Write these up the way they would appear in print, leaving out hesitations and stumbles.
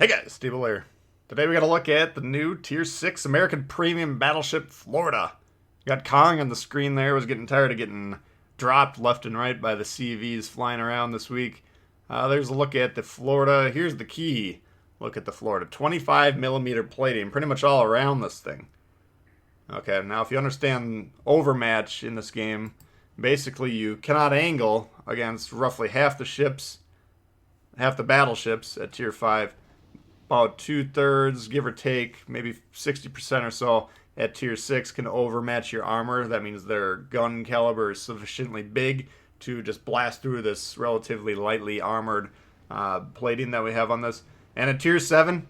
Hey guys, Tbull here. Today we got to look at the new Tier 6 American Premium Battleship Florida. Got Kong on the screen there, was getting tired of getting dropped left and right by the CVs flying around this week. There's a look at the Florida. Here's the key look at the Florida. 25mm plating, pretty much all around this thing. Okay, now if you understand overmatch in this game, basically you cannot angle against roughly half the battleships at Tier 5. About 2/3, give or take, maybe 60% or so at Tier 6 can overmatch your armor. That means their gun caliber is sufficiently big to just blast through this relatively lightly armored plating that we have on this. And at Tier 7,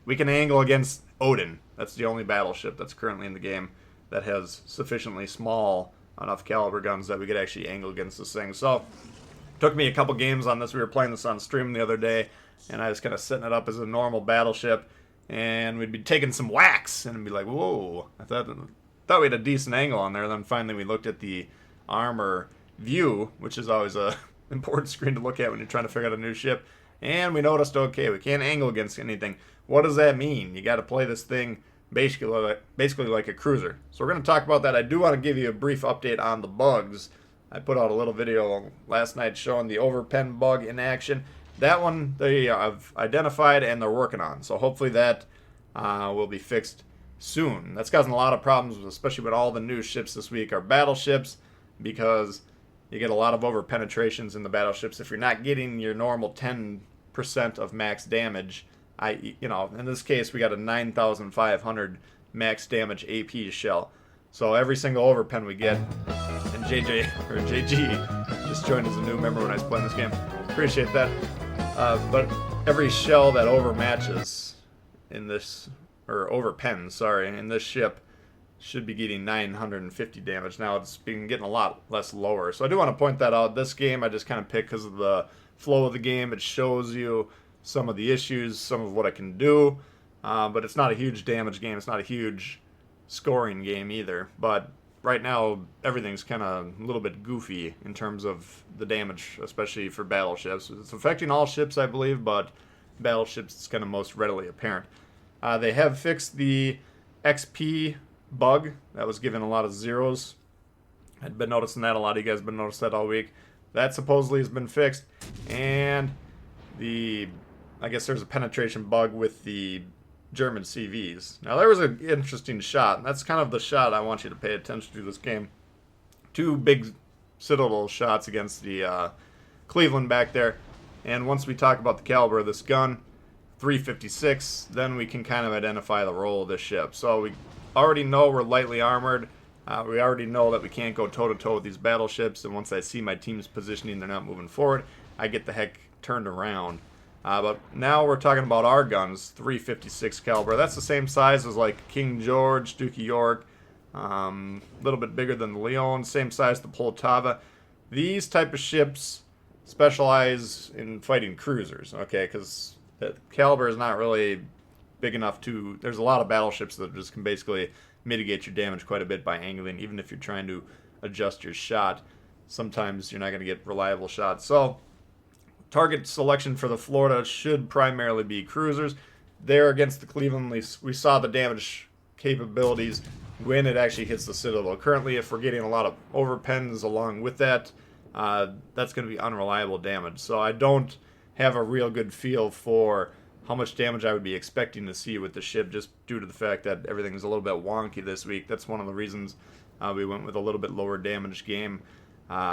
we can angle against Odin. That's the only battleship that's currently in the game that has sufficiently small enough caliber guns that we could actually angle against this thing. So, took me a couple games on this. We were playing this on stream the other day, and I was kind of setting it up as a normal battleship, and we'd be taking some whacks, and it'd be like, whoa, I thought we had a decent angle on there. Then finally we looked at the armor view, which is always a important screen to look at when you're trying to figure out a new ship, and we noticed, okay, we can't angle against anything. What does that mean? You got to play this thing basically like a cruiser. So we're going to talk about that. I do want to give you a brief update on the bugs. I put out a little video last night showing the overpen bug in action. That one they have identified and they're working on. So hopefully that will be fixed soon. That's causing a lot of problems, especially with all the new ships this week are battleships, because you get a lot of over penetrations in the battleships. If you're not getting your normal 10% of max damage, in this case we got a 9,500 max damage AP shell. So every single overpen we get, and JG just joined as a new member when I was playing this game. Appreciate that. But every shell that overmatches in this, or overpens, sorry, in this ship should be getting 950 damage. Now it's been getting a lot less lower. So I do want to point that out. This game I just kind of picked because of the flow of the game. It shows you some of the issues, some of what I can do. But it's not a huge damage game. It's not a huge scoring game either. But right now, everything's kind of a little bit goofy in terms of the damage, especially for battleships. It's affecting all ships, I believe, but battleships it's kind of most readily apparent. They have fixed the XP bug that was giving a lot of zeros. I'd been noticing that. A lot of you guys have been noticing that all week. That supposedly has been fixed. And I guess there's a penetration bug with the German CVs. Now there was an interesting shot, and that's kind of the shot I want you to pay attention to this game. Two big Citadel shots against the Cleveland back there, and once we talk about the caliber of this gun, 356, then we can kind of identify the role of this ship. So we already know we're lightly armored. We already know that we can't go toe-to-toe with these battleships, and once I see my team's positioning, they're not moving forward, I get the heck turned around. But now we're talking about our guns, 356 caliber. That's the same size as like King George, Duke of York, a little bit bigger than the Leon, same size as the Poltava. These type of ships specialize in fighting cruisers, okay, because the caliber is not really big enough to... There's a lot of battleships that just can basically mitigate your damage quite a bit by angling, even if you're trying to adjust your shot. Sometimes you're not going to get reliable shots. So target selection for the Florida should primarily be cruisers. There against the Cleveland, we saw the damage capabilities when it actually hits the Citadel. Currently, if we're getting a lot of overpens along with that, that's going to be unreliable damage. So I don't have a real good feel for how much damage I would be expecting to see with the ship, just due to the fact that everything's a little bit wonky this week. That's one of the reasons we went with a little bit lower damage game.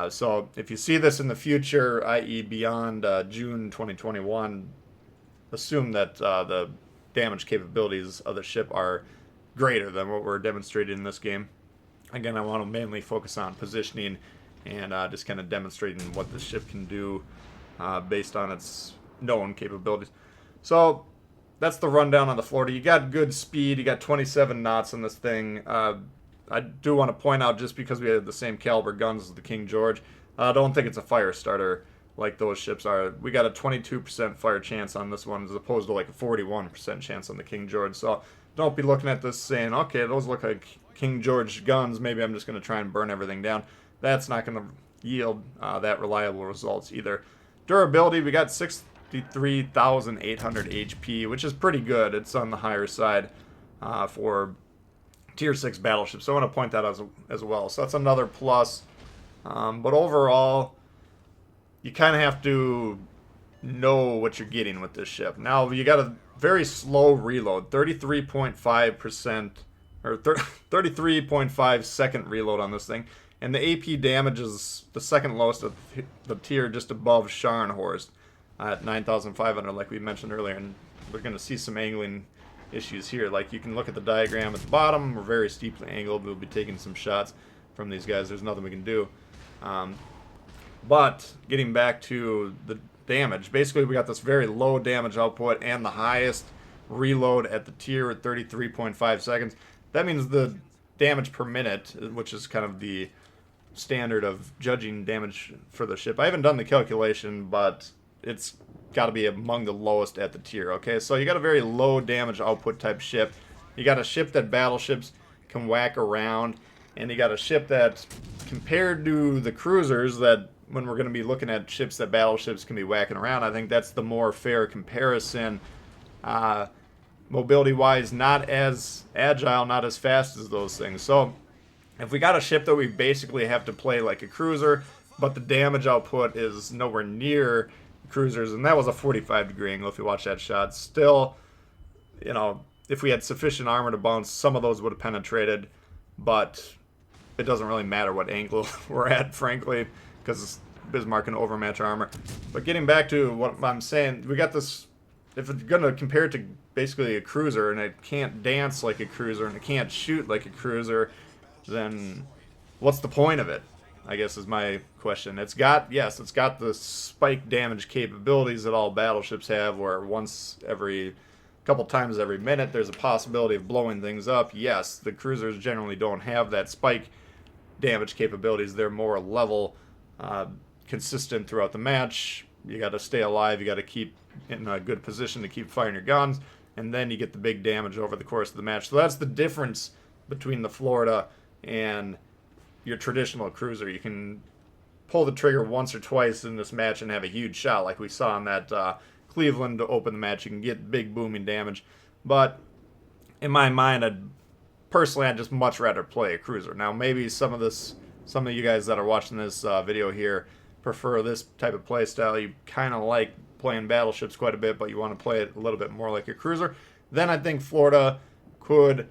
So if you see this in the future, i.e. beyond June 2021, assume that the damage capabilities of the ship are greater than what we're demonstrating in this game. Again, I want to mainly focus on positioning and just kind of demonstrating what the ship can do based on its known capabilities. So that's the rundown on the Florida. You got good speed. You got 27 knots on this thing. I do want to point out, just because we have the same caliber guns as the King George, I don't think it's a fire starter like those ships are. We got a 22% fire chance on this one as opposed to like a 41% chance on the King George. So don't be looking at this saying, okay, those look like King George guns, maybe I'm just going to try and burn everything down. That's not going to yield that reliable results either. Durability, we got 53,800 HP, which is pretty good. It's on the higher side for Tier 6 battleships. So I want to point that out as well. So that's another plus. But overall, you kind of have to know what you're getting with this ship. Now, you got a very slow reload, 33.5%, or 33.5 second reload on this thing. And the AP damage is the second lowest of the tier, just above Scharnhorst at 9,500, like we mentioned earlier. And we're going to see some angling issues here. Like, you can look at the diagram at the bottom. We're very steeply angled. We'll be taking some shots from these guys. There's nothing we can do. But getting back to the damage, basically we got this very low damage output and the highest reload at the tier at 33.5 seconds. That means the damage per minute, which is kind of the standard of judging damage for the ship. I haven't done the calculation, but it's got to be among the lowest at the tier. Okay, so you got a very low damage output type ship. You got a ship that battleships can whack around, and you got a ship that, compared to the cruisers, that when we're going to be looking at ships that battleships can be whacking around, I think that's the more fair comparison. Mobility-wise, not as agile, not as fast as those things. So if we got a ship that we basically have to play like a cruiser, but the damage output is nowhere near cruisers, and that was a 45-degree angle if you watch that shot, still, you know, if we had sufficient armor to bounce, some of those would have penetrated, but it doesn't really matter what angle we're at, frankly, because Bismarck can overmatch armor. But getting back to what I'm saying, we got this, if it's going to compare it to basically a cruiser, and it can't dance like a cruiser, and it can't shoot like a cruiser, then what's the point of it, I guess, is my question. It's got the spike damage capabilities that all battleships have, where once every couple times every minute there's a possibility of blowing things up. Yes, the cruisers generally don't have that spike damage capabilities. They're more level, consistent throughout the match. You got to stay alive, you got to keep in a good position to keep firing your guns, and then you get the big damage over the course of the match. So that's the difference between the Florida and your traditional cruiser. You can pull the trigger once or twice in this match and have a huge shot, like we saw in that Cleveland to open the match. You can get big booming damage, but in my mind, I'd just much rather play a cruiser. Now, maybe some of you guys that are watching this video here prefer this type of play style. You kind of like playing battleships quite a bit, but you want to play it a little bit more like a cruiser. Then I think Florida could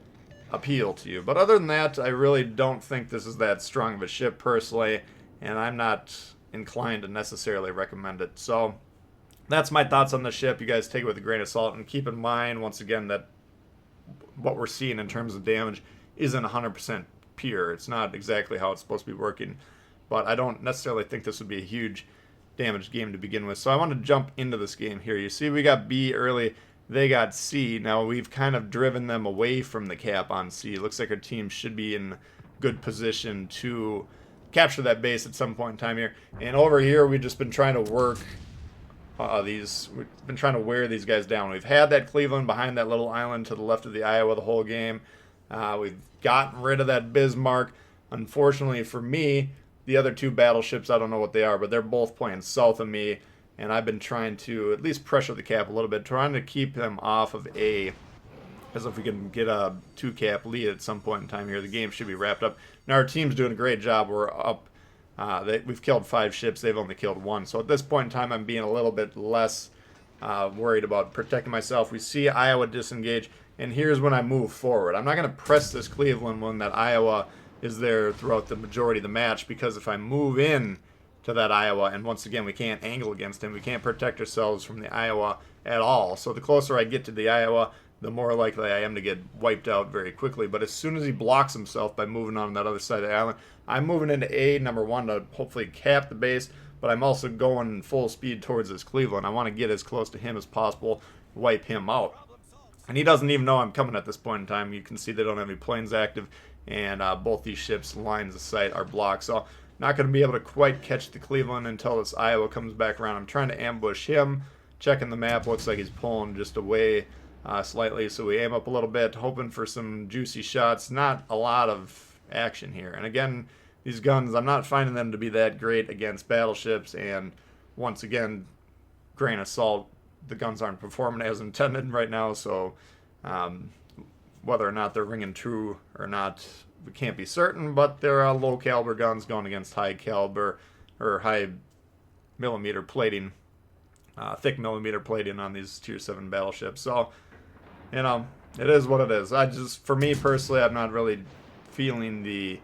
appeal to you. But other than that, I really don't think this is that strong of a ship personally, and I'm not inclined to necessarily recommend it. So that's my thoughts on the ship. You guys take it with a grain of salt, and keep in mind, once again, that what we're seeing in terms of damage isn't 100% pure. It's not exactly how it's supposed to be working, but I don't necessarily think this would be a huge damage game to begin with. So I want to jump into this game here. You see we got B early, they got C. Now we've kind of driven them away from the cap on C. It looks like our team should be in good position to capture that base at some point in time here. And over here we've just been trying to work we've been trying to wear these guys down. We've had that Cleveland behind that little island to the left of the Iowa the whole game. We've gotten rid of that Bismarck. Unfortunately for me, the other two battleships, I don't know what they are, but they're both playing south of me, and I've been trying to at least pressure the cap a little bit, trying to keep them off of A, as if we can get a 2-cap lead at some point in time here. The game should be wrapped up. Now our team's doing a great job. We're up. We've killed 5 ships. They've only killed 1. So at this point in time, I'm being a little bit less worried about protecting myself. We see Iowa disengage, and here's when I move forward. I'm not going to press this Cleveland one that Iowa is there throughout the majority of the match, because if I move in to that Iowa, and once again we can't angle against him, we can't protect ourselves from the Iowa at all. So the closer I get to the Iowa, the more likely I am to get wiped out very quickly. But as soon as he blocks himself by moving on that other side of the island, I'm moving into A, number one, to hopefully cap the base, but I'm also going full speed towards this Cleveland. I want to get as close to him as possible, wipe him out. And he doesn't even know I'm coming at this point in time. You can see they don't have any planes active, and both these ships' lines of sight are blocked. So not going to be able to quite catch the Cleveland until this Iowa comes back around. I'm trying to ambush him. Checking the map, looks like he's pulling just away slightly. So we aim up a little bit, hoping for some juicy shots. Not a lot of action here. And again, these guns, I'm not finding them to be that great against battleships. And once again, grain of salt. The guns aren't performing as intended right now, so whether or not they're ringing true or not, we can't be certain, but there are low caliber guns going against high caliber or high millimeter plating, thick millimeter plating on these tier 7 battleships. So, you know, it is what it is. For me personally, I'm not really feeling the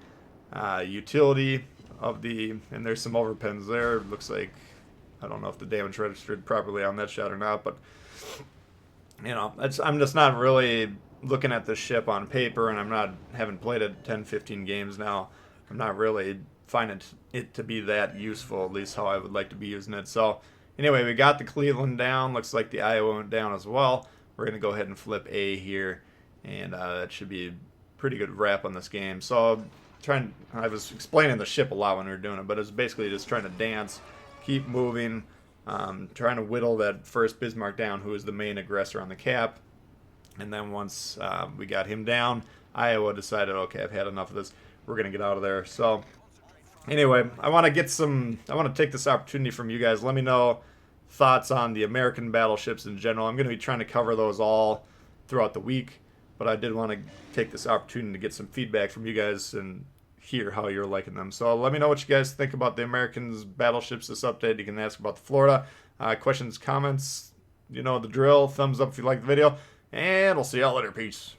utility of and there's some overpins there. It looks like, I don't know if the damage registered properly on that shot or not, but, you know, I'm just not really looking at this ship on paper, and haven't played it 10, 15 games now. I'm not really finding it to be that useful, at least how I would like to be using it. So, anyway, we got the Cleveland down. Looks like the Iowa went down as well. We're going to go ahead and flip A here, and that should be a pretty good wrap on this game. So, I was explaining the ship a lot when we were doing it, but it was basically just trying to dance, keep moving, trying to whittle that first Bismarck down, who is the main aggressor on the cap. And then once we got him down, Iowa decided, okay, I've had enough of this. We're going to get out of there. So, anyway, I want to take this opportunity from you guys. Let me know thoughts on the American battleships in general. I'm going to be trying to cover those all throughout the week, but I did want to take this opportunity to get some feedback from you guys and hear how you're liking them. So let me know what you guys think about the Americans battleships this update. You can ask about the Florida. Questions, comments, you know the drill. Thumbs up if you like the video. And we'll see y'all later. Peace.